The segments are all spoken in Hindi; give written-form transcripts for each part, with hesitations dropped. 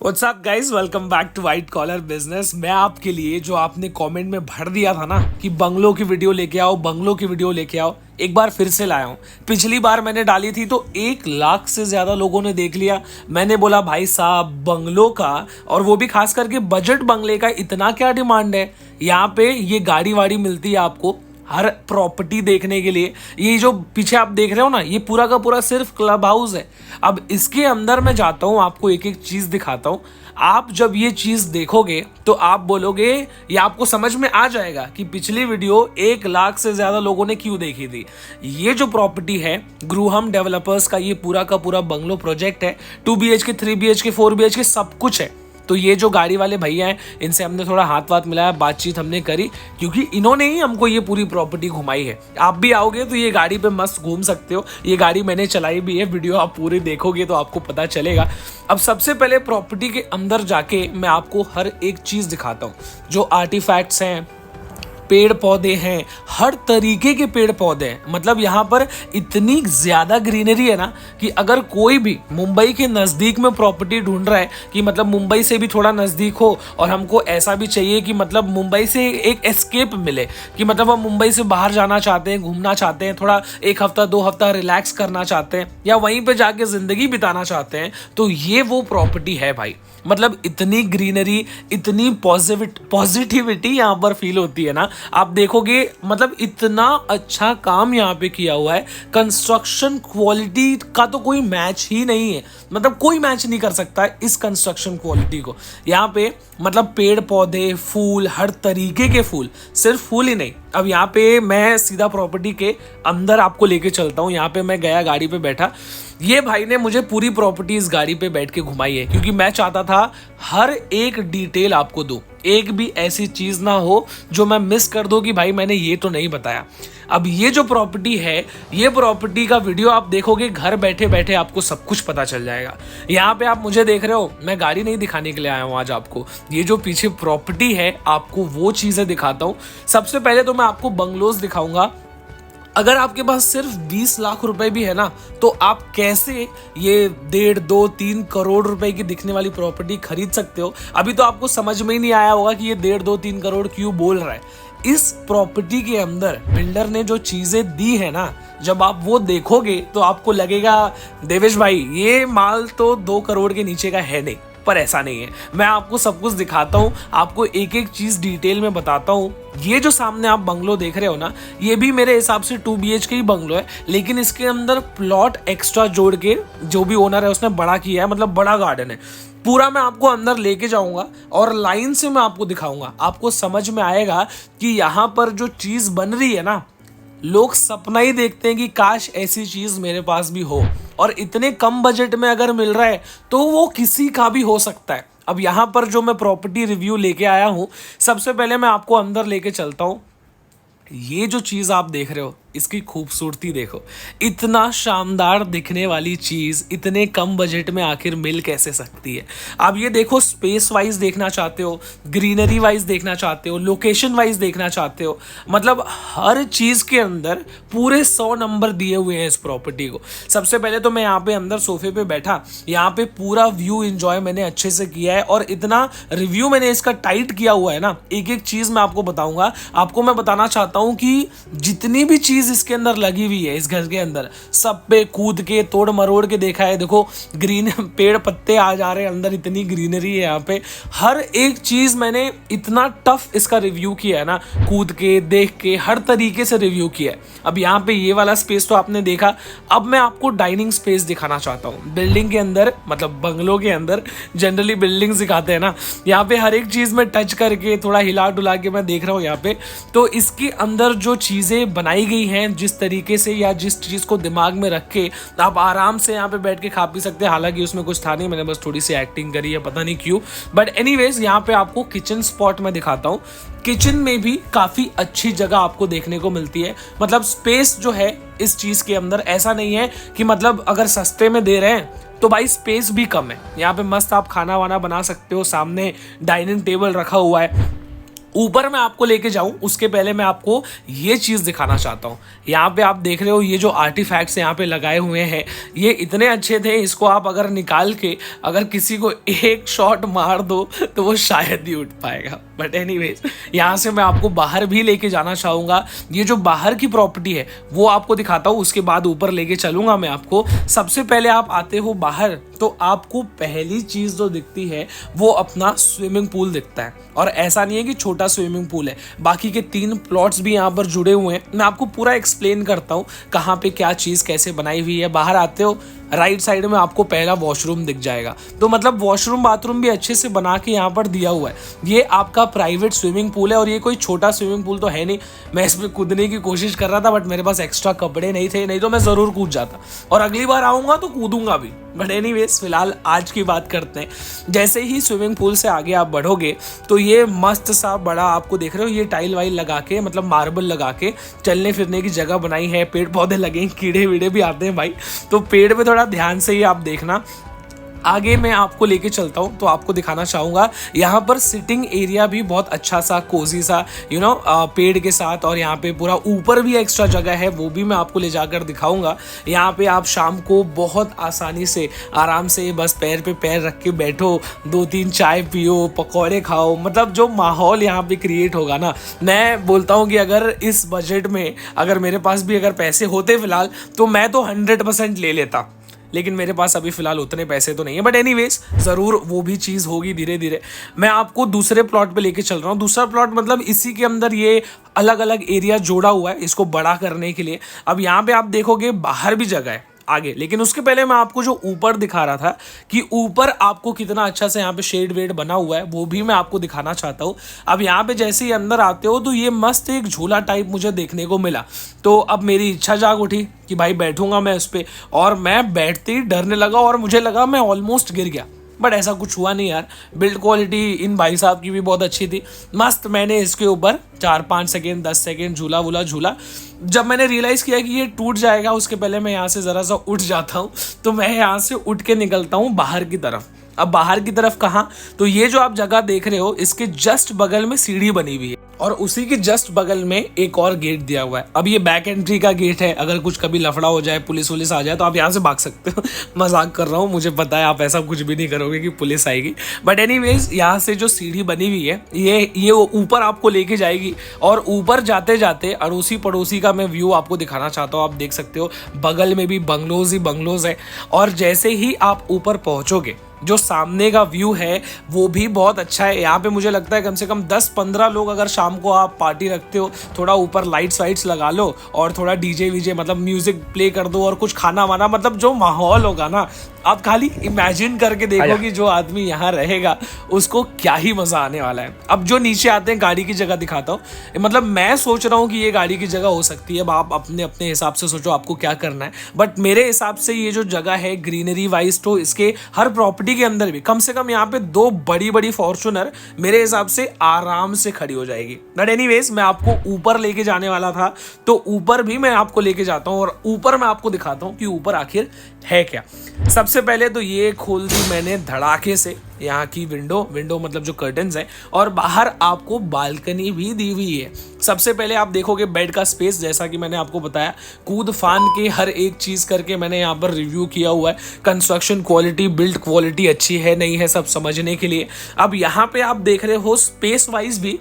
What's up guys, welcome back to white collar business. मैं आपके लिए जो आपने कमेंट में भर दिया था ना कि बंगलों की वीडियो लेके आओ, बंगलों की वीडियो लेके आओ, एक बार फिर से लाया हूं। पिछली बार मैंने डाली थी तो 1 लाख से ज्यादा लोगों ने देख लिया। मैंने बोला भाई साहब बंगलों का, और वो भी खास करके बजट बंगले का इतना क्या डिमांड है। यहाँ पे ये गाड़ी वाड़ी मिलती है आपको हर प्रॉपर्टी देखने के लिए। ये जो पीछे आप देख रहे हो ना, ये पूरा का पूरा सिर्फ क्लब हाउस है। अब इसके अंदर मैं जाता हूँ, आपको एक एक चीज दिखाता हूँ। आप जब ये चीज देखोगे तो आप बोलोगे, या आपको समझ में आ जाएगा कि पिछली वीडियो 1 लाख से ज्यादा लोगों ने क्यों देखी थी। ये जो प्रॉपर्टी है ग्रूहम डेवलपर्स का, ये पूरा का पूरा बंगलो प्रोजेक्ट है। 2 BHK 3 BHK 4 BHK सब कुछ है। तो ये जो गाड़ी वाले भैया हैं, इनसे हमने थोड़ा हाथ वाथ मिलाया, बातचीत हमने करी, क्योंकि इन्होंने ही हमको ये पूरी प्रॉपर्टी घुमाई है। आप भी आओगे तो ये गाड़ी पे मस्त घूम सकते हो। ये गाड़ी मैंने चलाई भी है, वीडियो आप पूरी देखोगे तो आपको पता चलेगा। अब सबसे पहले प्रॉपर्टी के अंदर जाके मैं आपको हर एक चीज दिखाता हूँ। जो आर्टिफैक्ट्स हैं, पेड़ पौधे हैं, हर तरीके के पेड़ पौधे हैं। मतलब यहाँ पर इतनी ज्यादा ग्रीनरी है ना कि अगर कोई भी मुंबई के नजदीक में प्रॉपर्टी ढूंढ रहा है कि मतलब मुंबई से भी थोड़ा नजदीक हो, और हमको ऐसा भी चाहिए कि मतलब मुंबई से एक एस्केप मिले, कि मतलब हम मुंबई से बाहर जाना चाहते हैं, घूमना चाहते हैं, थोड़ा 1 हफ्ता 2 हफ्ता रिलैक्स करना चाहते हैं, या वहीं पे जाके जिंदगी बिताना चाहते हैं, तो ये वो प्रॉपर्टी है भाई। मतलब इतनी ग्रीनरी, इतनी पॉजिटिविटी यहाँ पर फील होती है ना। आप देखोगे मतलब इतना अच्छा काम यहाँ पे किया हुआ है। कंस्ट्रक्शन क्वालिटी का तो कोई मैच ही नहीं है। मतलब कोई मैच नहीं कर सकता है इस कंस्ट्रक्शन क्वालिटी को। यहाँ पे मतलब पेड़ पौधे, फूल, हर तरीके के फूल, सिर्फ फूल ही नहीं। अब यहाँ पे मैं सीधा प्रॉपर्टी के अंदर आपको लेके चलता हूँ। यहाँ पे मैं गया, गाड़ी पे बैठा, ये भाई ने मुझे पूरी प्रॉपर्टी इस गाड़ी पे बैठ के घुमाई है, क्योंकि मैं चाहता था हर एक डिटेल आपको दूं। एक भी ऐसी चीज ना हो जो मैं मिस कर दूं कि भाई मैंने ये तो नहीं बताया। अब ये जो प्रॉपर्टी है, ये प्रॉपर्टी का वीडियो आप देखोगे, घर बैठे बैठे आपको सब कुछ पता चल जाएगा। यहाँ पे आप मुझे देख रहे हो, मैं गाड़ी नहीं दिखाने के लिए आया हूँ आज आपको। ये जो पीछे प्रॉपर्टी है, आपको वो चीजें दिखाता हूँ। सबसे पहले तो मैं आपको बंगलोज दिखाऊंगा। अगर आपके पास सिर्फ 20 लाख रुपए भी है ना, तो आप कैसे ये 1.5-2-3 करोड़ रुपए की दिखने वाली प्रॉपर्टी खरीद सकते हो। अभी तो आपको समझ में ही नहीं आया होगा कि ये 1.5-2-3 करोड़ क्यों बोल रहा है। इस प्रॉपर्टी के अंदर बिल्डर ने जो चीजें दी है ना, जब आप वो देखोगे तो आपको लगेगा देवेश भाई ये माल तो 2 करोड़ के नीचे का है नहीं। पर ऐसा नहीं है। मैं आपको सब कुछ दिखाता हूँ, आपको एक एक चीज डिटेल में बताता हूँ। ये जो सामने आप बंगलो देख रहे हो ना, ये भी मेरे हिसाब से 2 BHK ही बंगलो है, लेकिन इसके अंदर प्लॉट एक्स्ट्रा जोड़ के जो भी ओनर है उसने बड़ा किया है। मतलब बड़ा गार्डन है पूरा। मैं आपको अंदर लेके जाऊंगा और लाइन से मैं आपको दिखाऊंगा। आपको समझ में आएगा कि यहाँ पर जो चीज बन रही है ना, लोग सपना ही देखते हैं कि काश ऐसी चीज मेरे पास भी हो, और इतने कम बजट में अगर मिल रहा है तो वो किसी का भी हो सकता है। अब यहां पर जो मैं प्रॉपर्टी रिव्यू लेके आया हूं, सबसे पहले मैं आपको अंदर लेके चलता हूं। ये जो चीज आप देख रहे हो, इसकी खूबसूरती देखो। इतना शानदार दिखने वाली चीज इतने कम बजट में आखिर मिल कैसे सकती है। आप ये देखो, स्पेस वाइज देखना चाहते हो, ग्रीनरी वाइज देखना चाहते हो, लोकेशन वाइज देखना चाहते हो, मतलब हर चीज के अंदर पूरे 100 नंबर दिए हुए हैं इस प्रॉपर्टी को। सबसे पहले तो मैं यहाँ पे अंदर सोफे पे बैठा, यहाँ पे पूरा व्यू एंजॉय मैंने अच्छे से किया है, और इतना रिव्यू मैंने इसका टाइट किया हुआ है ना, एक एक चीज मैं आपको बताऊंगा। आपको मैं बताना चाहता हूं कि जितनी भी चीज इसके अंदर लगी हुई है, इस घर के अंदर, सब पे कूद के तोड़ मरोड़ के देखा है। देखो ग्रीन पेड़ पत्ते आ जा रहे हैं अंदर, इतनी ग्रीनरी है यहाँ पे। हर एक चीज मैंने इतना टफ इसका रिव्यू किया है ना, कूद के देख के हर तरीके से रिव्यू किया है। अब यहाँ पे ये वाला स्पेस तो आपने देखा। अब मैं आपको डाइनिंग स्पेस दिखाना चाहता हूँ। बिल्डिंग के अंदर, मतलब बंगलों के अंदर जनरली बिल्डिंग दिखाते हैं ना, यहाँ पे हर एक चीज में टच करके थोड़ा हिला डुला के मैं देख रहा हूँ यहाँ पे। तो इसके अंदर जो चीजें बनाई गई हैं, जिस तरीके से या जिस चीज को दिमाग में रख के आप आराम से यहाँ पे बैठ के खा पी सकते हैं। हालांकि उसमें कुछ था नहीं, मैंने बस थोड़ी सी एक्टिंग करी है, पता नहीं क्यों। बट एनीवेज, यहाँ पे आपको किचन स्पॉट में दिखाता हूँ। किचन में भी काफी अच्छी जगह आपको देखने को मिलती है। मतलब स्पेस जो है इस चीज के अंदर, ऐसा नहीं है कि मतलब अगर सस्ते में दे रहे हैं तो भाई स्पेस भी कम है। यहाँ पे मस्त आप खाना वाना बना सकते हो। सामने डाइनिंग टेबल रखा हुआ है, ऊपर मैं आपको लेके जाऊं उसके पहले मैं आपको ये चीज़ दिखाना चाहता हूं। यहाँ पे आप देख रहे हो ये जो आर्टिफैक्ट्स यहाँ पे लगाए हुए हैं ये इतने अच्छे थे, इसको आप अगर निकाल के अगर किसी को एक शॉट मार दो तो वो शायद ही उठ पाएगा। बट एनीवेज यहाँ से मैं आपको बाहर भी लेके जाना चाहूँगा। ये जो बाहर की प्रॉपर्टी है वो आपको दिखाता हूँ, उसके बाद ऊपर लेके चलूँगा मैं आपको। सबसे पहले आप आते हो बाहर तो आपको पहली चीज़ जो दिखती है वो अपना स्विमिंग पूल दिखता है। और ऐसा नहीं है कि छोटा स्विमिंग पूल है, बाकी के 3 प्लॉट्स भी यहाँ पर जुड़े हुए हैं। मैं आपको पूरा एक्सप्लेन करता हूँ कहाँ पे क्या चीज़ कैसे बनाई हुई है। बाहर आते हो राइट साइड में आपको पहला वॉशरूम दिख जाएगा, तो मतलब वॉशरूम बाथरूम भी अच्छे से बना के यहाँ पर दिया हुआ है। ये आपका प्राइवेट स्विमिंग पूल है और ये कोई छोटा स्विमिंग पूल तो है नहीं। मैं इसमें कूदने की कोशिश कर रहा था बट मेरे पास एक्स्ट्रा कपड़े नहीं थे, नहीं तो मैं ज़रूर कूद जाता और अगली बार आऊँगा तो कूदूंगा भी। बट एनीवेज फिलहाल आज की बात करते हैं। जैसे ही स्विमिंग पूल से आगे आप बढ़ोगे तो ये मस्त सा बड़ा आपको देख रहे हो ये टाइल वाइल लगा के मतलब मार्बल लगा के चलने फिरने की जगह बनाई है। पेड़ पौधे लगे, कीड़े वीड़े भी आते हैं भाई, तो पेड़ पे थोड़ा ध्यान से ही आप देखना। आगे मैं आपको लेके चलता हूँ तो आपको दिखाना चाहूँगा यहाँ पर सिटिंग एरिया भी बहुत अच्छा सा कोजी सा पेड़ के साथ, और यहाँ पे पूरा ऊपर भी एक्स्ट्रा जगह है वो भी मैं आपको ले जाकर दिखाऊंगा। यहाँ पे आप शाम को बहुत आसानी से आराम से बस पैर पे पैर रख के बैठो, 2-3 चाय पियो, पकौड़े खाओ, मतलब जो माहौल यहाँ पे क्रिएट होगा ना, मैं बोलता हूँ कि अगर इस बजट में अगर मेरे पास भी अगर पैसे होते फिलहाल तो मैं तो 100% ले लेता, लेकिन मेरे पास अभी फिलहाल उतने पैसे तो नहीं है। बट एनीवेज ज़रूर वो भी चीज़ होगी धीरे धीरे। मैं आपको दूसरे प्लॉट पे लेके चल रहा हूँ। दूसरा प्लॉट मतलब इसी के अंदर ये अलग अलग एरिया जोड़ा हुआ है इसको बड़ा करने के लिए। अब यहाँ पे आप देखोगे बाहर भी जगह है आगे, लेकिन उसके पहले मैं आपको जो ऊपर दिखा रहा था कि ऊपर आपको कितना अच्छा से यहाँ पे शेड वेड बना हुआ है वो भी मैं आपको दिखाना चाहता हूँ। अब यहाँ पे जैसे ही अंदर आते हो तो ये मस्त एक झूला टाइप मुझे देखने को मिला, तो अब मेरी इच्छा जाग उठी कि भाई बैठूंगा मैं उस पर, और मैं बैठते ही डरने लगा और मुझे लगा मैं ऑलमोस्ट गिर गया। बट ऐसा कुछ हुआ नहीं यार, बिल्ड क्वालिटी इन भाई साहब की भी बहुत अच्छी थी। मस्त मैंने इसके ऊपर 4-5 सेकेंड 10 सेकेंड झूला वूला झूला। जब मैंने रियलाइज़ किया कि ये टूट जाएगा उसके पहले मैं यहाँ से ज़रा सा उठ जाता हूँ, तो मैं यहाँ से उठ के निकलता हूँ बाहर की तरफ। अब बाहर की तरफ कहाँ, तो ये जो आप जगह देख रहे हो इसके जस्ट बगल में सीढ़ी बनी हुई है और उसी के जस्ट बगल में एक और गेट दिया हुआ है। अब ये बैक एंट्री का गेट है, अगर कुछ कभी लफड़ा हो जाए पुलिस वुलिस आ जाए तो आप यहाँ से भाग सकते हो। मजाक कर रहा हूँ, मुझे पता है आप ऐसा कुछ भी नहीं करोगे कि पुलिस आएगी। बट एनीवेज यहाँ से जो सीढ़ी बनी हुई है ये ऊपर आपको लेके जाएगी, और ऊपर जाते जाते अड़ोसी पड़ोसी का मैं व्यू आपको दिखाना चाहता हूँ। आप देख सकते हो बगल में भी बंगलोज ही बंगलोज है, और जैसे ही आप ऊपर पहुँचोगे जो सामने का व्यू है वो भी बहुत अच्छा है। यहाँ पे मुझे लगता है कम से कम 10-15 लोग, अगर शाम को आप पार्टी रखते हो, थोड़ा ऊपर लाइट्स वाइट्स लगा लो और थोड़ा डीजे वीजे मतलब म्यूजिक प्ले कर दो और कुछ खाना वाना, मतलब जो माहौल होगा ना, आप खाली इमेजिन करके देखो कि जो आदमी यहाँ रहेगा उसको क्या ही मजा आने वाला है। अब जो नीचे आते हैं गाड़ी की जगह दिखाता हूँ। मतलब मैं सोच रहा हूँ कि ये गाड़ी की जगह हो सकती है, अब आप अपने अपने हिसाब से सोचो आपको क्या करना है। बट मेरे हिसाब से ये जो जगह है ग्रीनरी वाइज, तो इसके हर प्रॉपर्टी के अंदर भी कम से कम यहाँ पे 2 बड़ी बड़ी फॉर्च्यूनर मेरे हिसाब से आराम से खड़ी हो जाएगी। बट एनीवेज मैं आपको ऊपर लेके जाने वाला था, तो ऊपर भी मैं आपको लेके जाता हूँ और ऊपर मैं आपको दिखाता हूँ कि ऊपर आखिर है क्या। सबसे पहले तो ये खोल दी मैंने धड़ाके से यहाँ की विंडो मतलब जो कर्टन्स हैं, और बाहर आपको बालकनी भी दी हुई है। सबसे पहले आप देखोगे बेड का स्पेस, जैसा कि मैंने आपको बताया कूद फान के हर एक चीज़ करके मैंने यहाँ पर रिव्यू किया हुआ है। कंस्ट्रक्शन क्वालिटी, बिल्ड क्वालिटी अच्छी है नहीं है सब समझने के लिए। अब यहाँ पे आप देख रहे हो स्पेस वाइज भी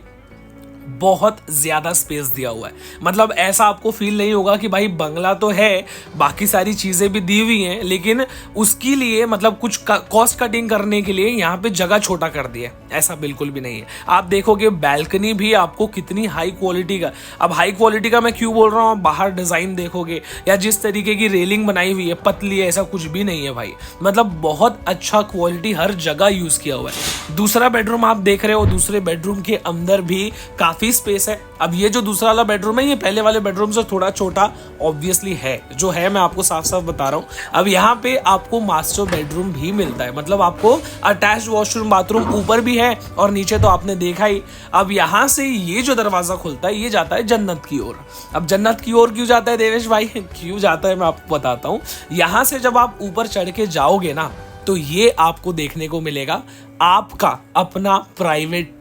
बहुत ज़्यादा स्पेस दिया हुआ है। मतलब ऐसा आपको फील नहीं होगा कि भाई बंगला तो है, बाकी सारी चीज़ें भी दी हुई हैं, लेकिन उसके लिए मतलब कुछ कॉस्ट कटिंग करने के लिए यहाँ पे जगह छोटा कर दिया है, ऐसा बिल्कुल भी नहीं है। आप देखोगे बैल्कनी भी आपको कितनी हाई क्वालिटी का, अब हाई क्वालिटी का मैं क्यों बोल रहा हूँ, बाहर डिज़ाइन देखोगे या जिस तरीके की रेलिंग बनाई हुई है पतली है, ऐसा कुछ भी नहीं है भाई। मतलब बहुत अच्छा क्वालिटी हर जगह यूज़ किया हुआ है। दूसरा बेडरूम आप देख रहे हो, दूसरे बेडरूम के अंदर भी काफ़ी स्पेस है। अब ये जो दूसरा वाला बेडरूम है ये पहले वाले बेडरूम से थोड़ा छोटा ऑब्वियसली है, जो है मैं आपको साफ साफ बता रहा हूँ। अब यहाँ पे आपको मास्टर बेडरूम भी मिलता है, मतलब आपको अटैच्ड वॉशरूम बाथरूम ऊपर भी है और नीचे तो आपने देखा ही। अब यहाँ से ये जो दरवाजा खुलता है ये जाता है जन्नत की ओर। अब जन्नत की ओर क्यों जाता है देवेश भाई, क्यों जाता है मैं आपको बताता हूँ। यहाँ से जब आप ऊपर चढ़ के जाओगे ना तो ये आपको देखने को मिलेगा आपका अपना प्राइवेट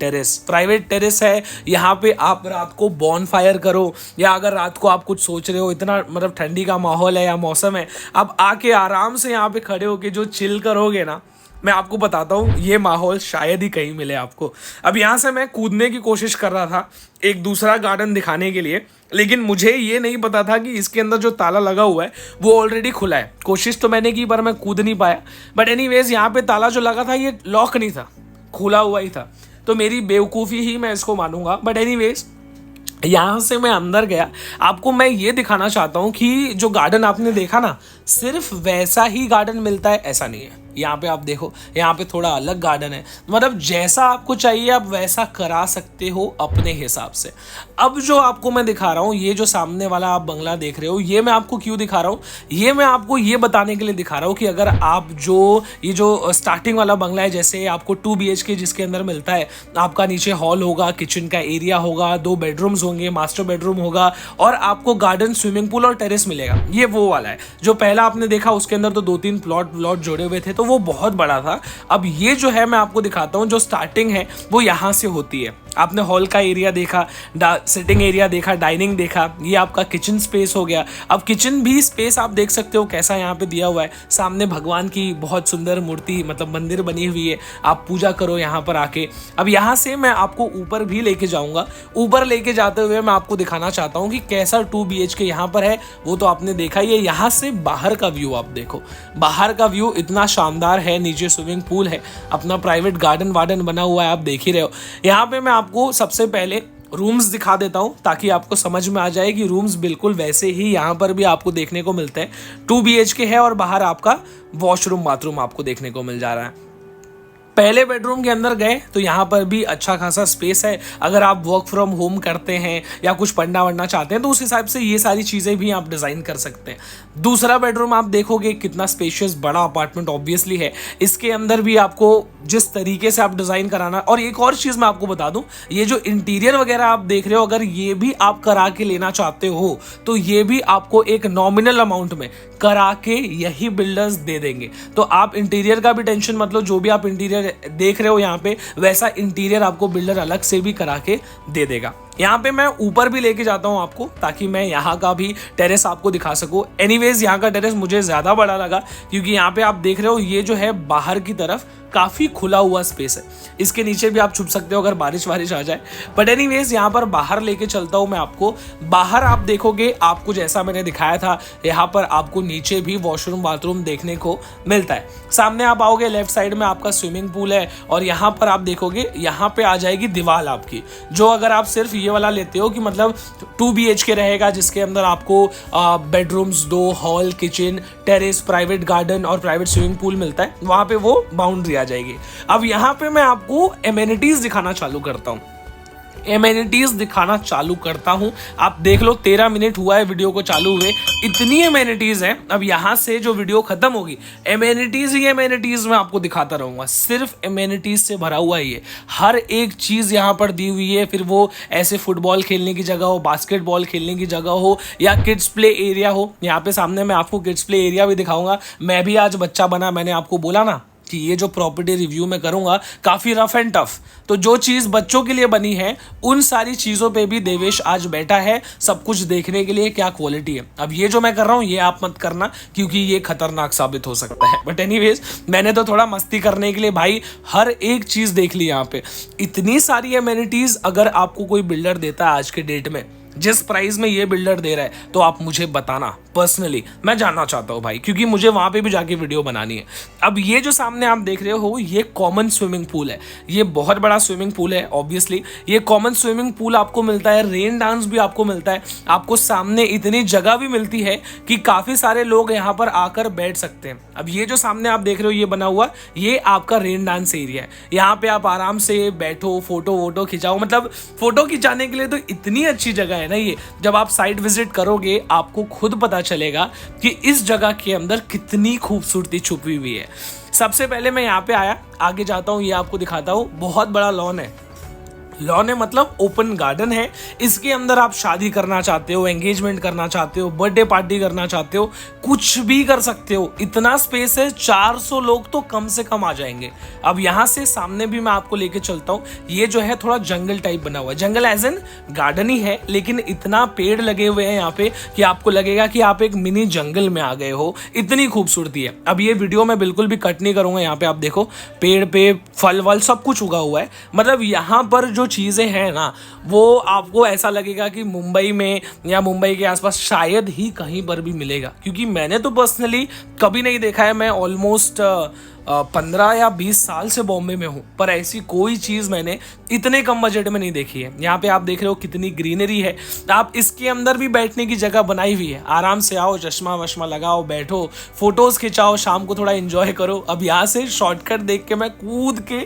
टेरेस है। यहाँ पे आप रात को बॉनफायर करो, या अगर रात को आप कुछ सोच रहे हो, इतना मतलब ठंडी का माहौल है या मौसम है, आप आके आराम से यहाँ पे खड़े होके जो चिल करोगे ना, मैं आपको बताता हूँ ये माहौल शायद ही कहीं मिले आपको। अब यहाँ से मैं कूदने की कोशिश कर रहा था एक दूसरा गार्डन दिखाने के लिए, लेकिन मुझे ये नहीं पता था कि इसके अंदर जो ताला लगा हुआ है वो ऑलरेडी खुला है। कोशिश तो मैंने की पर मैं कूद नहीं पाया। बट एनीवेज यहाँ पे ताला जो लगा था ये लॉक नहीं था, खुला हुआ ही था। तो मेरी बेवकूफ़ी ही मैं इसको मानूंगा। बट एनीवेज यहाँ से मैं अंदर गया। आपको मैं ये दिखाना चाहता हूँ कि जो गार्डन आपने देखा ना, सिर्फ वैसा ही गार्डन मिलता है ऐसा नहीं है। यहाँ पे आप देखो, यहाँ पे थोड़ा अलग गार्डन है। मतलब जैसा आपको चाहिए आप वैसा करा सकते हो अपने हिसाब से। अब जो आपको मैं दिखा रहा हूँ, ये जो सामने वाला आप बंगला देख रहे हो, ये मैं आपको क्यों दिखा रहा हूँ, ये मैं आपको ये बताने के लिए दिखा रहा हूँ कि अगर आप ये जो स्टार्टिंग वाला बंगला है, जैसे आपको 2 BHK जिसके अंदर मिलता है, आपका नीचे हॉल होगा, किचन का एरिया होगा, 2 बेडरूम्स होंगे, मास्टर बेडरूम होगा, और आपको गार्डन, स्विमिंग पूल और टेरेस मिलेगा। ये वो वाला है। जो पहला आपने देखा उसके अंदर तो 2-3 प्लॉट जोड़े हुए थे, तो वो बहुत बड़ा था। अब ये जो है मैं आपको दिखाता हूँ, जो स्टार्टिंग है वो यहाँ से होती है। आपने हॉल का एरिया देखा, सिटिंग एरिया देखा, डाइनिंग देखा, ये आपका किचन स्पेस हो गया। अब किचन भी स्पेस आप देख सकते हो कैसा यहाँ पे दिया हुआ है। सामने भगवान की बहुत सुंदर मूर्ति, मतलब मंदिर बनी हुई है, आप पूजा करो यहाँ पर आके। अब यहाँ से मैं आपको ऊपर भी लेके जाऊँगा। ऊपर लेके जाते हुए मैं आपको दिखाना चाहता हूँ कि कैसा 2 BHK यहाँ पर है। वो तो आपने देखा ही है। यहाँ से बाहर का व्यू आप देखो, बाहर का व्यू इतना शानदार है। नीचे स्विमिंग पूल है, अपना प्राइवेट गार्डन बना हुआ है, आप देख ही रहे हो। यहाँ पे मैं आपको सबसे पहले रूम्स दिखा देता हूँ ताकि आपको समझ में आ जाए कि रूम्स बिल्कुल वैसे ही यहाँ पर भी आपको देखने को मिलते हैं। 2 BHK है और बाहर आपका वॉशरूम बाथरूम आपको देखने को मिल जा रहा है। पहले बेडरूम के अंदर गए तो यहाँ पर भी अच्छा खासा स्पेस है। अगर आप वर्क फ्रॉम होम करते हैं या कुछ पढ़ना वढ़ना चाहते हैं तो उस हिसाब से ये सारी चीज़ें भी आप डिज़ाइन कर सकते हैं। दूसरा बेडरूम आप देखोगे कितना स्पेशियस बड़ा अपार्टमेंट ऑब्वियसली है। इसके अंदर भी आपको जिस तरीके से आप डिज़ाइन कराना। और एक और चीज़ मैं आपको बता दूं, ये जो इंटीरियर वगैरह आप देख रहे हो, अगर ये भी आप करा के लेना चाहते हो तो ये भी आपको एक नॉमिनल अमाउंट में करा के यही बिल्डर्स दे देंगे। तो आप इंटीरियर का भी टेंशन मत लो, जो भी आप इंटीरियर देख रहे हो यहाँ पे वैसा इंटीरियर आपको बिल्डर अलग से भी करा के दे देगा। यहाँ पे मैं ऊपर भी लेके जाता हूँ आपको ताकि मैं यहाँ का भी टेरेस आपको दिखा सकूँ। एनीवेज यहाँ का टेरेस मुझे ज़्यादा बड़ा लगा क्योंकि यहाँ पे आप देख रहे हो ये जो है बाहर की तरफ काफ़ी खुला हुआ स्पेस है। इसके नीचे भी आप छुप सकते हो अगर बारिश वारिश आ जाए। बट एनीवेज यहाँ पर बाहर लेके चलता हूँ मैं आपको। बाहर आप देखोगे आपको जैसा मैंने दिखाया था, यहाँ पर आपको नीचे भी वॉशरूम बाथरूम देखने को मिलता है। सामने आप आओगे लेफ्ट साइड में आपका स्विमिंग पूल है और यहाँ पर आप देखोगे यहाँ पे आ जाएगी दीवार आपकी। जो अगर आप सिर्फ ये वाला लेते हो कि मतलब 2 BHK रहेगा जिसके अंदर आपको bedrooms 2, hall, kitchen, terrace, private garden और प्राइवेट स्विमिंग पूल मिलता है, वहाँ पे वो बाउंड्री आ जाएगी। अब यहाँ पे मैं आपको एमेनिटीज दिखाना चालू करता हूँ। आप देख लो 13 मिनट हुआ है वीडियो को चालू हुए, इतनी एमेनिटीज है। अब यहाँ से जो वीडियो खत्म होगी एमेनिटीज ही एमेनिटीज मैं आपको दिखाता रहूंगा। सिर्फ एमेनिटीज से भरा हुआ ही है, हर एक चीज यहाँ पर दी हुई है। फिर वो ऐसे फुटबॉल खेलने की जगह हो, बास्केटबॉल खेलने की जगह हो या किड्स प्ले एरिया हो। यहाँ पे सामने मैं आपको किड्स प्ले एरिया भी दिखाऊंगा। मैं भी आज बच्चा बना, मैंने आपको बोला ना कि ये जो प्रॉपर्टी रिव्यू में करूंगा काफ़ी रफ एंड टफ, तो जो चीज़ बच्चों के लिए बनी है उन सारी चीज़ों पे भी देवेश आज बैठा है सब कुछ देखने के लिए क्या क्वालिटी है। अब ये जो मैं कर रहा हूँ ये आप मत करना क्योंकि ये खतरनाक साबित हो सकता है। बट एनीवेज मैंने तो थोड़ा मस्ती करने के लिए भाई हर एक चीज़ देख ली। यहाँ पे इतनी सारी एमेनिटीज़ अगर आपको कोई बिल्डर देता है आज के डेट में, जिस प्राइस में ये बिल्डर दे रहा है, तो आप मुझे बताना, पर्सनली मैं जानना चाहता हूँ भाई, क्योंकि मुझे वहाँ पे भी जाके वीडियो बनानी है। अब ये जो सामने आप देख रहे हो ये कॉमन स्विमिंग पूल है। ये बहुत बड़ा स्विमिंग पूल है ऑब्वियसली। ये कॉमन स्विमिंग पूल आपको मिलता है, रेन डांस भी आपको मिलता है। आपको सामने इतनी जगह भी मिलती है कि काफ़ी सारे लोग यहाँ पर आकर बैठ सकते हैं। अब ये जो सामने आप देख रहे हो ये बना हुआ, ये आपका रेन डांस एरिया है। यहाँ पे आप आराम से बैठो, फोटो वोटो खिंचाओ। मतलब फोटो खिंचाने के लिए तो इतनी अच्छी जगह है ना ये। जब आप साइट विजिट करोगे आपको खुद पता चलेगा कि इस जगह के अंदर कितनी खूबसूरती छुपी हुई है। सबसे पहले मैं यहाँ पे आया, आगे जाता हूँ, ये आपको दिखाता हूँ। बहुत बड़ा लॉन है, लॉन है मतलब ओपन गार्डन है। इसके अंदर आप शादी करना चाहते हो, एंगेजमेंट करना चाहते हो, बर्थडे पार्टी करना चाहते हो, कुछ भी कर सकते हो। इतना स्पेस है, 400 लोग तो कम से कम आ जाएंगे। अब यहाँ से सामने भी मैं आपको लेके चलता हूँ। ये जो है थोड़ा जंगल टाइप बना हुआ है, जंगल एज एन गार्डन ही है, लेकिन इतना पेड़ लगे हुए हैं यहाँ पे कि आपको लगेगा कि आप एक मिनी जंगल में आ गए हो। इतनी खूबसूरती है। अब ये वीडियो मैं बिल्कुल भी कट नहीं करूंगा। यहाँ पे आप देखो पेड़ पे फल वल सब कुछ उगा हुआ है। मतलब यहाँ पर जो चीज़ें हैं ना, वो आपको ऐसा लगेगा कि मुंबई में या मुंबई के आसपास शायद ही कहीं पर भी मिलेगा, क्योंकि मैंने तो पर्सनली कभी नहीं देखा है। मैं ऑलमोस्ट 15 या 20 साल से बॉम्बे में हूँ, पर ऐसी कोई चीज़ मैंने इतने कम बजट में नहीं देखी है। यहाँ पे आप देख रहे हो कितनी ग्रीनरी है। आप इसके अंदर भी बैठने की जगह बनाई हुई है। आराम से आओ, चश्मा वश्मा लगाओ, बैठो, फोटोज खिंचाओ, शाम को थोड़ा एंजॉय करो। अब यहाँ से शॉर्टकट देख के मैं कूद के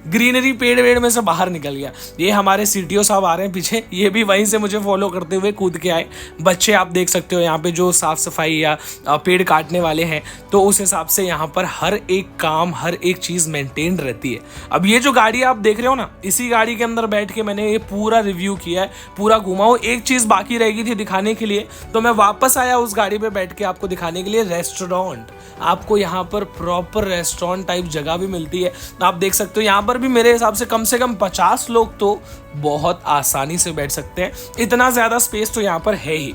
ग्रीनरी पेड़ वेड़ में से बाहर निकल गया। ये हमारे CTO साहब आ रहे हैं पीछे, ये भी वहीं से मुझे फॉलो करते हुए कूद के आए। बच्चे आप देख सकते हो यहाँ पे जो साफ सफाई या पेड़ काटने वाले हैं, तो उस हिसाब से यहाँ पर हर एक काम, हर एक चीज मेंटेन रहती है। अब ये जो गाड़ी आप देख रहे हो ना, इसी गाड़ी के अंदर बैठ के मैंने ये पूरा रिव्यू किया है, पूरा घुमा हूं। एक चीज बाकी रह गई थी दिखाने के लिए, तो मैं वापस आया उस गाड़ी पे बैठ के आपको दिखाने के लिए। रेस्टोरेंट, आपको यहाँ पर प्रॉपर रेस्टोरेंट टाइप जगह भी मिलती है। आप देख सकते हो यहाँ पर भी मेरे हिसाब से कम 50 लोग तो बहुत आसानी से बैठ सकते हैं। इतना ज्यादा स्पेस तो यहाँ पर है ही।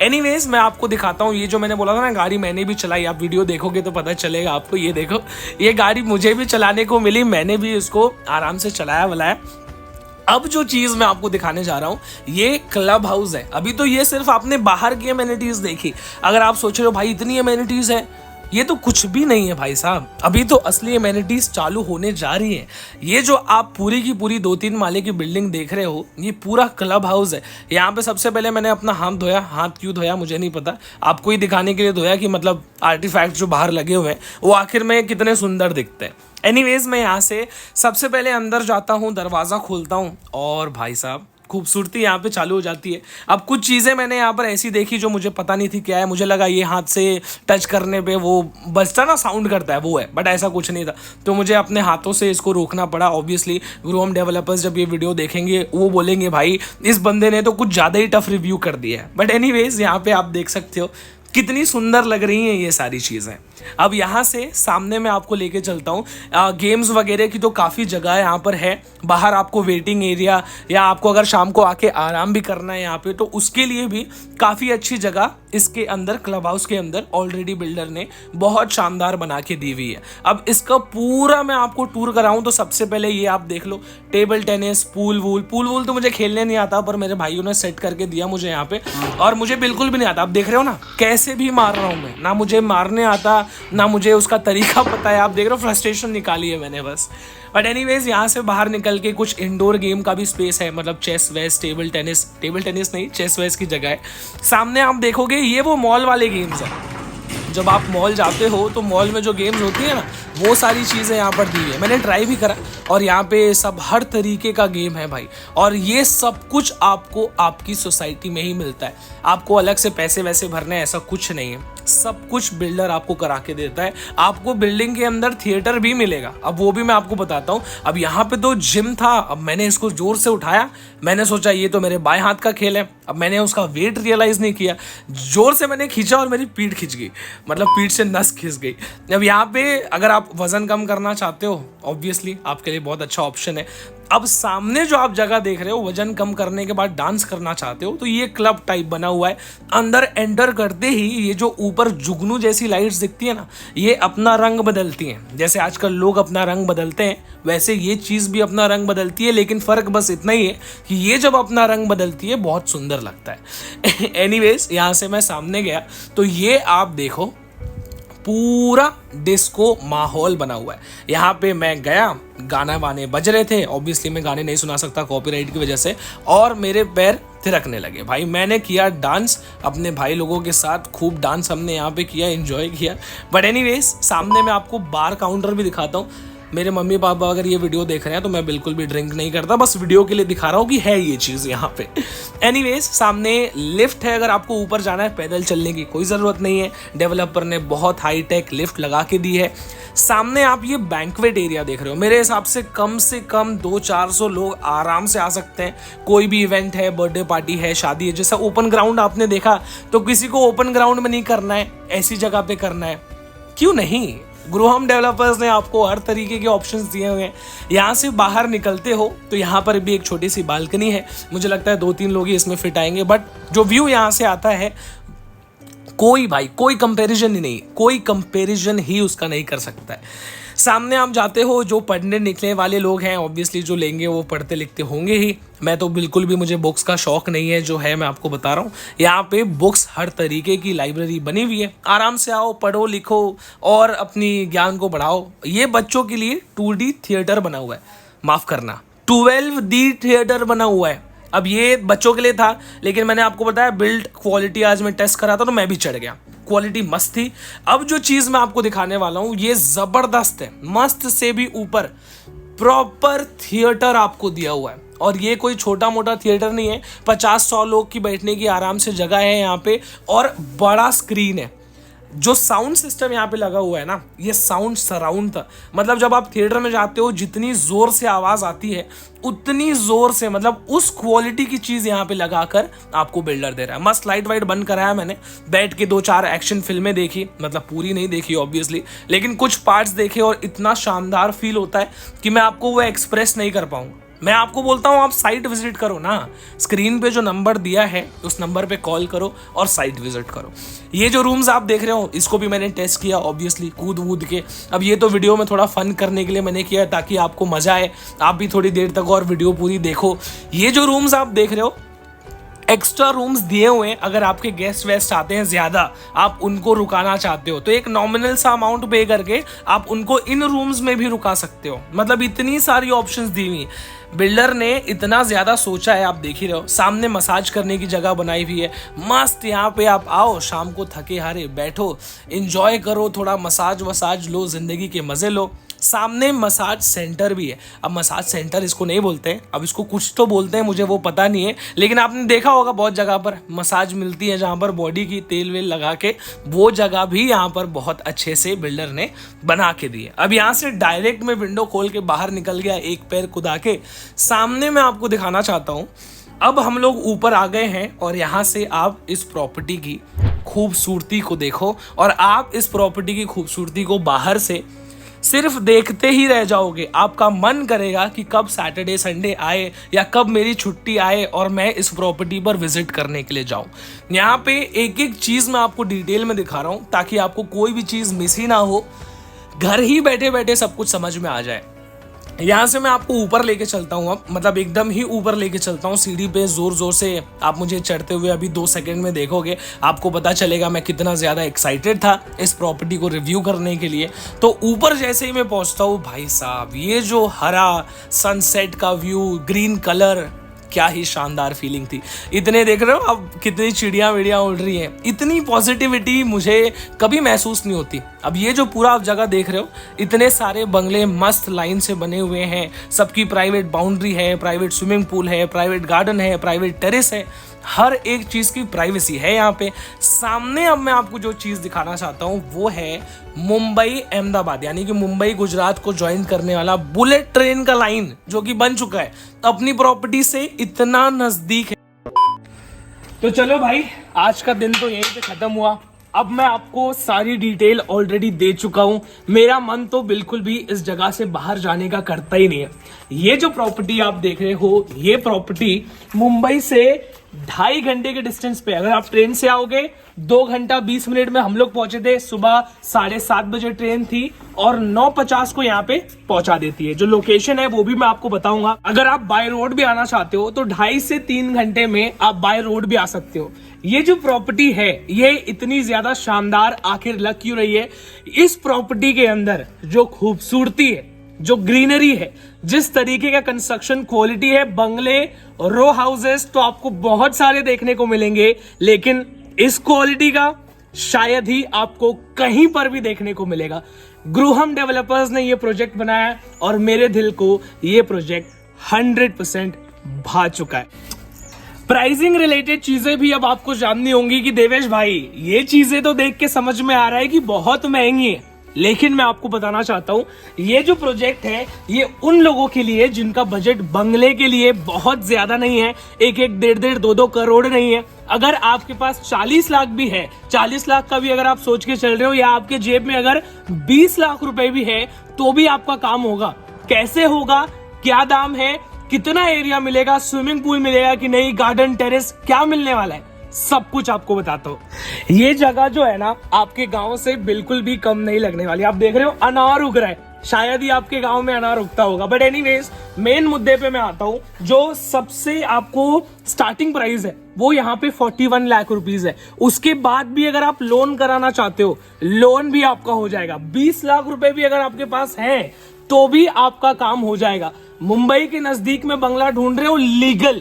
एनीवेज, मैं आपको दिखाता हूँ। ये जो मैंने बोला था ना, गाड़ी मैंने भी चलाई। आप वीडियो देखोगे तो पता चलेगा आपको। ये देखो, ये गाड़ी मुझे भी चलाने को मिली, मैंने भी इसको आराम से चलाया वलाया। अब जो चीज मैं आपको दिखाने जा रहा हूं, ये क्लब हाउस है। अभी तो ये सिर्फ आपने बाहर की अमेनिटीज देखी। अगर आप सोच रहे हो भाई इतनी अमेनिटीज है, ये तो कुछ भी नहीं है भाई साहब। अभी तो असली अमेनिटीज चालू होने जा रही है। ये जो आप पूरी की पूरी 2-3 माले की बिल्डिंग देख रहे हो, ये पूरा क्लब हाउस है। यहाँ पे सबसे पहले मैंने अपना हाथ धोया। हाथ क्यों धोया मुझे नहीं पता, आपको ही दिखाने के लिए धोया कि मतलब आर्टिफैक्ट जो बाहर लगे हुए हैं वो आखिर में कितने सुंदर दिखते हैं। एनीवेज, मैं यहाँ से सबसे पहले अंदर जाता हूँ, दरवाज़ा खोलता हूँ और भाई साहब खूबसूरती यहाँ पे चालू हो जाती है। अब कुछ चीज़ें मैंने यहाँ पर ऐसी देखी जो मुझे पता नहीं थी क्या है। मुझे लगा ये हाथ से टच करने पे वो बजता ना, साउंड करता है, वो है, बट ऐसा कुछ नहीं था। तो मुझे अपने हाथों से इसको रोकना पड़ा। ऑब्वियसली ग्रोम डेवलपर्स जब ये वीडियो देखेंगे वो बोलेंगे भाई इस बंदे ने तो कुछ ज़्यादा ही टफ रिव्यू कर दिया है। बट एनीवेज, यहाँ पे आप देख सकते हो कितनी सुंदर लग रही हैं ये सारी चीज़ें। अब यहाँ से सामने मैं आपको लेके चलता हूँ। गेम्स वगैरह की तो काफ़ी जगह यहाँ पर है। बाहर आपको वेटिंग एरिया, या आपको अगर शाम को आके आराम भी करना है यहाँ पे, तो उसके लिए भी काफ़ी अच्छी जगह इसके अंदर, क्लब हाउस के अंदर ऑलरेडी बिल्डर ने बहुत शानदार बना के दी हुई है। अब इसका पूरा मैं आपको टूर कराऊँ तो सबसे पहले ये आप देख लो, टेबल टेनिस, पूल वूल तो मुझे खेलने नहीं आता, पर मेरे भाइयों ने सेट करके दिया मुझे यहाँ पे, और मुझे बिल्कुल भी नहीं आता। आप देख रहे हो ना कैसे भी मार रहा हूँ मैं, ना मुझे मारने आता ना मुझे उसका तरीका पता है। आप देख रहे हो फ्रस्ट्रेशन निकाली है मैंने बस। बट एनीवेज, यहाँ से बाहर निकल के कुछ इंडोर गेम का भी स्पेस है, मतलब चेस वेस, टेबल टेनिस नहीं, चेस वेस की जगह है। सामने आप देखोगे ये वो मॉल वाले गेम्स हैं। जब आप मॉल जाते हो तो मॉल में जो गेम्स होती है ना, वो सारी चीज़ें यहाँ पर दी है। मैंने ट्राई भी करा, और यहाँ पे सब हर तरीके का गेम है भाई। और ये सब कुछ आपको आपकी सोसाइटी में ही मिलता है। आपको अलग से पैसे वैसे भरने ऐसा कुछ नहीं है, सब कुछ बिल्डर आपको करा के देता है। आपको बिल्डिंग के अंदर थिएटर भी मिलेगा, अब वो भी मैं आपको बताता हूँ। अब यहाँ पे तो जिम था, अब मैंने इसको जोर से उठाया, मैंने सोचा ये तो मेरे बाएं हाथ का खेल है। अब मैंने उसका वेट रियलाइज नहीं किया, जोर से मैंने खींचा और मेरी पीठ खिंच गई, मतलब पीठ से नस खिंच गई। अब यहाँ पे अगर आप वजन कम करना चाहते हो, ऑब्वियसली आपके लिए बहुत अच्छा ऑप्शन है। अब सामने जो आप जगह देख रहे हो, वजन कम करने के बाद डांस करना चाहते हो, तो ये क्लब टाइप बना हुआ है। अंदर एंटर करते ही ये जो ऊपर जुगनू जैसी लाइट्स दिखती है ना, ये अपना रंग बदलती हैं। जैसे आजकल लोग अपना रंग बदलते हैं, वैसे ये चीज़ भी अपना रंग बदलती है। लेकिन फ़र्क बस इतना ही है कि ये जब अपना रंग बदलती है बहुत सुंदर लगता है। एनीवेज, यहाँ से मैं सामने गया तो ये आप देखो पूरा डिस्को माहौल बना हुआ है। यहाँ पे मैं गया, गाना वाने बज रहे थे। ऑब्वियसली मैं गाने नहीं सुना सकता कॉपीराइट की वजह से, और मेरे पैर थिरकने लगे भाई। मैंने किया डांस अपने भाई लोगों के साथ, खूब डांस हमने यहाँ पे किया, एंजॉय किया। बट एनीवेज, सामने मैं आपको बार काउंटर भी दिखाता हूँ। मेरे मम्मी पापा अगर ये वीडियो देख रहे हैं तो मैं बिल्कुल भी ड्रिंक नहीं करता, बस वीडियो के लिए दिखा रहा हूँ कि है ये चीज़ यहाँ पे। एनीवेज, सामने लिफ्ट है, अगर आपको ऊपर जाना है पैदल चलने की कोई ज़रूरत नहीं है, डेवलपर ने बहुत हाई टेक लिफ्ट लगा के दी है। सामने आप ये बैंक्वेट एरिया देख रहे हो, मेरे हिसाब से कम 200-400 लोग आराम से आ सकते हैं। कोई भी इवेंट है, बर्थडे पार्टी है, शादी है, जैसा ओपन ग्राउंड आपने देखा, तो किसी को ओपन ग्राउंड में नहीं करना है, ऐसी जगह पे करना है, क्यों नहीं। गृहम डेवलपर्स ने आपको हर तरीके के ऑप्शंस दिए हुए हैं। यहाँ से बाहर निकलते हो तो यहाँ पर भी एक छोटी सी बालकनी है, मुझे लगता है 2-3 लोग ही इसमें फिट आएंगे, बट जो व्यू यहाँ से आता है कोई कंपैरिजन ही नहीं, कोई कंपैरिजन ही उसका नहीं कर सकता है। सामने आप जाते हो, जो पढ़ने निकलने वाले लोग हैं ऑब्वियसली जो लेंगे वो पढ़ते लिखते होंगे ही। मैं तो बिल्कुल भी, मुझे बुक्स का शौक नहीं है, जो है मैं आपको बता रहा हूँ। यहाँ पे बुक्स हर तरीके की लाइब्रेरी बनी हुई है, आराम से आओ, पढ़ो लिखो और अपनी ज्ञान को बढ़ाओ। ये बच्चों के लिए 2D थिएटर बना हुआ है, माफ करना 12D थिएटर बना हुआ है। अब ये बच्चों के लिए था, लेकिन मैंने आपको बताया बिल्ड क्वालिटी आज मैं टेस्ट करा था तो मैं भी चढ़ गया, क्वालिटी मस्त थी। अब जो चीज़ मैं आपको दिखाने वाला हूँ ये ज़बरदस्त है, मस्त से भी ऊपर प्रॉपर थिएटर आपको दिया हुआ है। और ये कोई छोटा मोटा थिएटर नहीं है, 50-100 लोग की बैठने की आराम से जगह है यहाँ पे, और बड़ा स्क्रीन है। जो साउंड सिस्टम यहाँ पे लगा हुआ है ना, ये साउंड सराउंड था, मतलब जब आप थिएटर में जाते हो जितनी जोर से आवाज आती है उतनी जोर से, मतलब उस क्वालिटी की चीज यहाँ पे लगाकर आपको बिल्डर दे रहा है। मस्त लाइट वाइट बंद कराया मैंने, बैठ के 2-4 एक्शन फिल्में देखी, मतलब पूरी नहीं देखी ऑब्वियसली, लेकिन कुछ पार्ट्स देखे और इतना शानदार फील होता है कि मैं आपको वो एक्सप्रेस नहीं कर पाऊंगा। मैं आपको बोलता हूँ आप साइट विजिट करो ना, स्क्रीन पे जो नंबर दिया है उस नंबर पे कॉल करो और साइट विजिट करो। ये जो रूम्स आप देख रहे हो इसको भी मैंने टेस्ट किया ऑब्वियसली, कूद वूद के। अब ये तो वीडियो में थोड़ा फन करने के लिए मैंने किया, ताकि आपको मजा आए, आप भी थोड़ी देर तक और वीडियो पूरी देखो। ये जो रूम्स आप देख रहे हो एक्स्ट्रा रूम्स दिए हुए हैं, अगर आपके गेस्ट वेस्ट आते हैं ज्यादा, आप उनको रुकाना चाहते हो तो एक नॉमिनल सा अमाउंट पे करके आप उनको इन रूम्स में भी रुका सकते हो। मतलब इतनी सारी ऑप्शंस दी हुई, बिल्डर ने इतना ज्यादा सोचा है, आप देख ही रहे हो। सामने मसाज करने की जगह बनाई हुई है मस्त, यहाँ पे आप आओ, शाम को थके हारे बैठो, एंजॉय करो, थोड़ा मसाज वसाज लो, जिंदगी के मजे लो। सामने मसाज सेंटर भी है। अब मसाज सेंटर इसको नहीं बोलते हैं, अब इसको कुछ तो बोलते हैं, मुझे वो पता नहीं है, लेकिन आपने देखा होगा बहुत जगह पर मसाज मिलती है जहाँ पर बॉडी की तेल वेल लगा के, वो जगह भी यहाँ पर बहुत अच्छे से बिल्डर ने बना के दी है। अब यहाँ से डायरेक्ट मैं विंडो खोल के बाहर निकल गया, एक पैर कुदा के। सामने मैं आपको दिखाना चाहता हूँ, अब हम लोग ऊपर आ गए हैं और यहाँ से आप इस प्रॉपर्टी की खूबसूरती को देखो, और आप इस प्रॉपर्टी की खूबसूरती को बाहर से सिर्फ देखते ही रह जाओगे। आपका मन करेगा कि कब सैटरडे संडे आए या कब मेरी छुट्टी आए और मैं इस प्रॉपर्टी पर विजिट करने के लिए जाऊं। यहाँ पे एक एक चीज मैं आपको डिटेल में दिखा रहा हूं ताकि आपको कोई भी चीज मिस ही ना हो, घर ही बैठे बैठे सब कुछ समझ में आ जाए। यहाँ से मैं आपको ऊपर लेके चलता हूँ, अब मतलब एकदम ही ऊपर लेके चलता हूँ सीढ़ी पे जोर जोर से। आप मुझे चढ़ते हुए अभी 2 सेकंड में देखोगे, आपको पता चलेगा मैं कितना ज़्यादा एक्साइटेड था इस प्रॉपर्टी को रिव्यू करने के लिए। तो ऊपर जैसे ही मैं पहुँचता हूँ, भाई साहब ये जो हरा सनसेट का व्यू, ग्रीन कलर, क्या ही शानदार फीलिंग थी। इतने देख रहे हो अब कितनी चिड़िया विड़िया उड़ रही हैं, इतनी पॉजिटिविटी मुझे कभी महसूस नहीं होती। अब ये जो पूरा आप जगह देख रहे हो, इतने सारे बंगले मस्त लाइन से बने हुए हैं, सबकी प्राइवेट बाउंड्री है, प्राइवेट स्विमिंग पूल है, प्राइवेट गार्डन है, प्राइवेट टेरेस है, हर एक चीज की प्राइवेसी है यहाँ पे। सामने अब मैं आपको जो चीज दिखाना चाहता हूँ वो है मुंबई अहमदाबाद, यानी कि मुंबई गुजरात को ज्वाइन करने वाला बुलेट ट्रेन का लाइन जो कि बन चुका है, अपनी प्रॉपर्टी से इतना नजदीक है। तो चलो भाई, आज का दिन तो यहीं पे खत्म हुआ। अब मैं आपको सारी डिटेल ऑलरेडी दे चुका हूं, मेरा मन तो बिल्कुल भी इस जगह से बाहर जाने का करता ही नहीं है। ये जो प्रॉपर्टी आप देख रहे हो, ये प्रॉपर्टी मुंबई से 2.5 घंटे के डिस्टेंस पे, अगर आप ट्रेन से आओगे 2 घंटा 20 मिनट में हम लोग पहुंचे थे। सुबह 7:30 बजे ट्रेन थी और 9:50 को यहाँ पे पहुंचा देती है। जो लोकेशन है वो भी मैं आपको बताऊंगा। अगर आप बाय रोड भी आना चाहते हो तो 2.5 से 3 घंटे में आप बाय रोड भी आ सकते हो। ये जो प्रॉपर्टी है ये इतनी ज्यादा शानदार आखिर लग क्यों रही है? इस प्रॉपर्टी के अंदर जो खूबसूरती है, जो ग्रीनरी है, जिस तरीके का कंस्ट्रक्शन क्वालिटी है, बंगले, रो हाउसेस तो आपको बहुत सारे देखने को मिलेंगे, लेकिन इस क्वालिटी का शायद ही आपको कहीं पर भी देखने को मिलेगा। ग्रूहम डेवलपर्स ने ये प्रोजेक्ट बनाया और मेरे दिल को ये प्रोजेक्ट 100% भा चुका है। प्राइसिंग रिलेटेड चीजें भी अब आपको जाननी होंगी कि देवेश भाई ये चीजें तो देख के समझ में आ रहा है कि बहुत महंगी है, लेकिन मैं आपको बताना चाहता हूं ये जो प्रोजेक्ट है ये उन लोगों के लिए जिनका बजट बंगले के लिए बहुत ज्यादा नहीं है, एक 1.5 2 करोड़ नहीं है। अगर आपके पास 40 लाख भी है, 40 लाख का भी अगर आप सोच के चल रहे हो, या आपके जेब में अगर 20 लाख रुपए भी है तो भी आपका काम होगा। कैसे होगा, क्या दाम है, कितना एरिया मिलेगा, स्विमिंग पूल मिलेगा कि नहीं, गार्डन टेरेस क्या मिलने वाला है, सब कुछ आपको बताता हूँ। ये जगह जो है ना आपके गांव से बिल्कुल भी कम नहीं लगने वाली। आप देख रहे हो अनार उग रहा है, शायद ही आपके गांव में अनार उगता होगा, बट एनीवेज मेन मुद्दे पे मैं आता हूँ। जो सबसे आपको स्टार्टिंग प्राइस है वो यहाँ पे 41 लाख रुपीज है। उसके बाद भी अगर आप लोन कराना चाहते हो, लोन भी आपका हो जाएगा। 20 लाख रुपए भी अगर आपके पास है तो भी आपका काम हो जाएगा। मुंबई के नजदीक में बंगला ढूंढ रहे हो लीगल,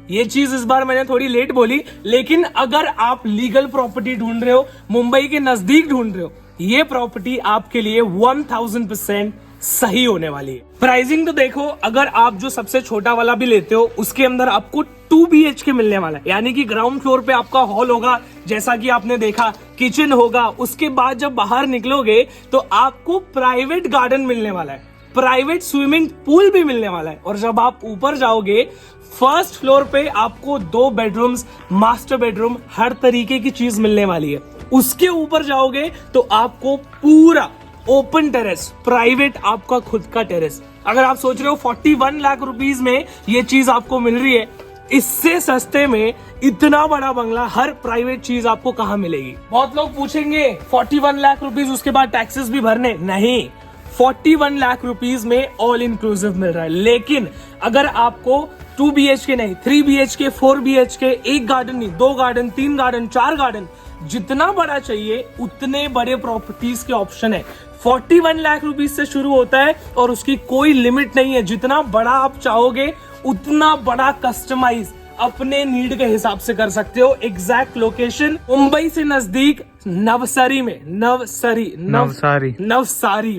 ये चीज इस बार मैंने थोड़ी लेट बोली, लेकिन अगर आप लीगल प्रॉपर्टी ढूंढ रहे हो, मुंबई के नजदीक ढूंढ रहे हो, ये प्रॉपर्टी आपके लिए 1000% सही होने वाली है। प्राइसिंग तो देखो, अगर आप जो सबसे छोटा वाला भी लेते हो उसके अंदर आपको 2 BHK मिलने वाला है, यानी कि ग्राउंड फ्लोर पे आपका हॉल होगा जैसा कि आपने देखा, किचन होगा। उसके बाद जब बाहर निकलोगे तो आपको प्राइवेट गार्डन मिलने वाला है, प्राइवेट स्विमिंग पूल भी मिलने वाला है। और जब आप ऊपर जाओगे फर्स्ट फ्लोर पे आपको 2 बेडरूम्स, मास्टर बेडरूम, हर तरीके की चीज मिलने वाली है। उसके ऊपर जाओगे तो आपको पूरा ओपन टेरेस, प्राइवेट आपका खुद का टेरेस। अगर आप सोच रहे हो 41 लाख रुपीज में ये चीज आपको मिल रही है, इससे सस्ते में इतना बड़ा बंगला, हर प्राइवेट चीज आपको कहां मिलेगी। बहुत लोग पूछेंगे 41 लाख रुपीज उसके बाद टैक्सेस भी भरने, नहीं, 41 लाख रुपीज में ऑल इंक्लूसिव मिल रहा है। लेकिन अगर आपको 2 BHK नहीं, 3 BHK, 4 BHK, एक गार्डन नहीं, 2 गार्डन, 3 गार्डन, 4 गार्डन, जितना बड़ा चाहिए उतने बड़े प्रॉपर्टीज के ऑप्शन है। 41 लाख रुपीज से शुरू होता है और उसकी कोई लिमिट नहीं है। जितना बड़ा आप चाहोगे उतना बड़ा कस्टमाइज अपने नीड के हिसाब से कर सकते हो। एग्जैक्ट लोकेशन मुंबई से नजदीक नवसारी में, नवसारी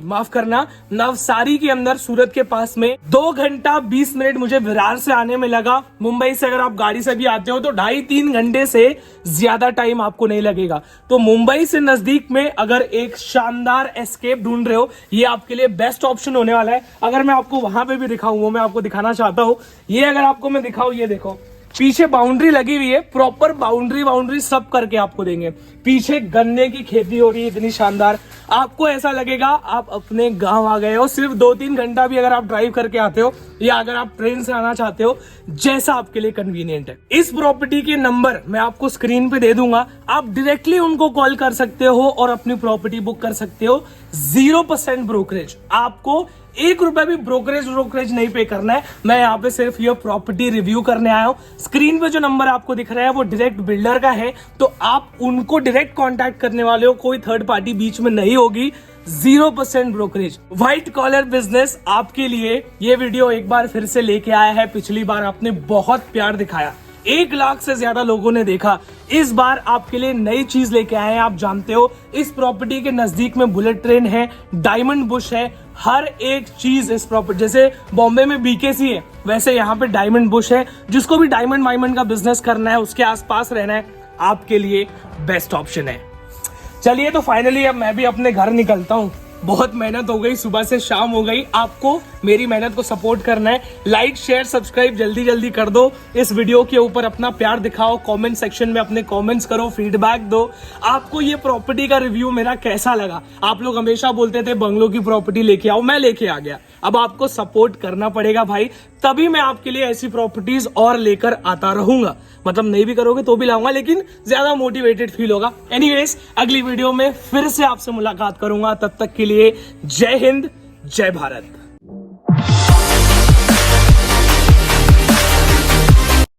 माफ करना, नवसारी के अंदर सूरत के पास में 2 घंटा 20 मिनट मुझे विरार से आने में लगा। मुंबई से अगर आप गाड़ी से भी आते हो तो 2.5-3 घंटे से ज्यादा टाइम आपको नहीं लगेगा। तो मुंबई से नजदीक में अगर एक शानदार एस्केप ढूंढ रहे हो, ये आपके लिए बेस्ट ऑप्शन होने वाला है। अगर मैं आपको वहां पे भी दिखाऊं, वो मैं आपको दिखाना चाहता हूँ। ये अगर आपको मैं दिखाऊं, ये देखो पीछे बाउंड्री लगी हुई है, प्रॉपर बाउंड्री सब करके आपको देंगे। पीछे गन्ने की खेती हो रही है इतनी शानदार, आपको ऐसा लगेगा आप अपने गांव आ गए हो। सिर्फ 2-3 घंटा भी अगर आप ड्राइव करके आते हो, या अगर आप ट्रेन से आना चाहते हो, जैसा आपके लिए कन्वीनियंट है। इस प्रॉपर्टी के नंबर मैं आपको स्क्रीन पे दे दूंगा, आप डायरेक्टली उनको कॉल कर सकते हो और अपनी प्रॉपर्टी बुक कर सकते हो। 0% ब्रोकरेज, आपको 1 रुपए भी ब्रोकरेज नहीं पे करना है। मैं यहाँ पे सिर्फ ये प्रॉपर्टी रिव्यू करने आया हूँ। स्क्रीन पे जो नंबर आपको दिख रहा है वो डायरेक्ट बिल्डर का है, तो आप उनको डायरेक्ट कांटेक्ट करने वाले हो, कोई थर्ड पार्टी बीच में नहीं होगी। 0% ब्रोकरेज, व्हाइट कॉलर बिजनेस आपके लिए ये वीडियो एक बार फिर से लेके आया है। पिछली बार आपने बहुत प्यार दिखाया, 1 लाख से ज्यादा लोगों ने देखा। इस बार आपके लिए नई चीज लेके आए हैं। आप जानते हो इस प्रॉपर्टी के नजदीक में बुलेट ट्रेन है, डायमंड बुश है, हर एक चीज इस प्रॉपर्टी, जैसे बॉम्बे में BKC है वैसे यहाँ पे डायमंड बुश है। जिसको भी डायमंड वाइमंड का बिजनेस करना है, उसके आसपास रहना है, आपके लिए बेस्ट ऑप्शन है। चलिए तो फाइनली अब मैं भी अपने घर निकलता हूँ। बहुत मेहनत हो गई, सुबह से शाम हो गई। आपको मेरी मेहनत को सपोर्ट करना है, लाइक शेयर सब्सक्राइब जल्दी कर दो। इस वीडियो के ऊपर अपना प्यार दिखाओ, कमेंट सेक्शन में अपने कमेंट्स करो, फीडबैक दो। आपको ये प्रॉपर्टी का रिव्यू मेरा कैसा लगा? आप लोग हमेशा बोलते थे बंगलों की प्रॉपर्टी लेके आओ, मैं लेके आ गया। अब आपको सपोर्ट करना पड़ेगा भाई, तभी मैं आपके लिए ऐसी प्रॉपर्टीज और लेकर आता रहूंगा। मतलब नहीं भी करोगे तो भी लाऊंगा, लेकिन ज्यादा मोटिवेटेड फील होगा। एनीवेज, अगली वीडियो में फिर से आपसे मुलाकात करूंगा। तब तक के लिए जय हिंद, जय भारत।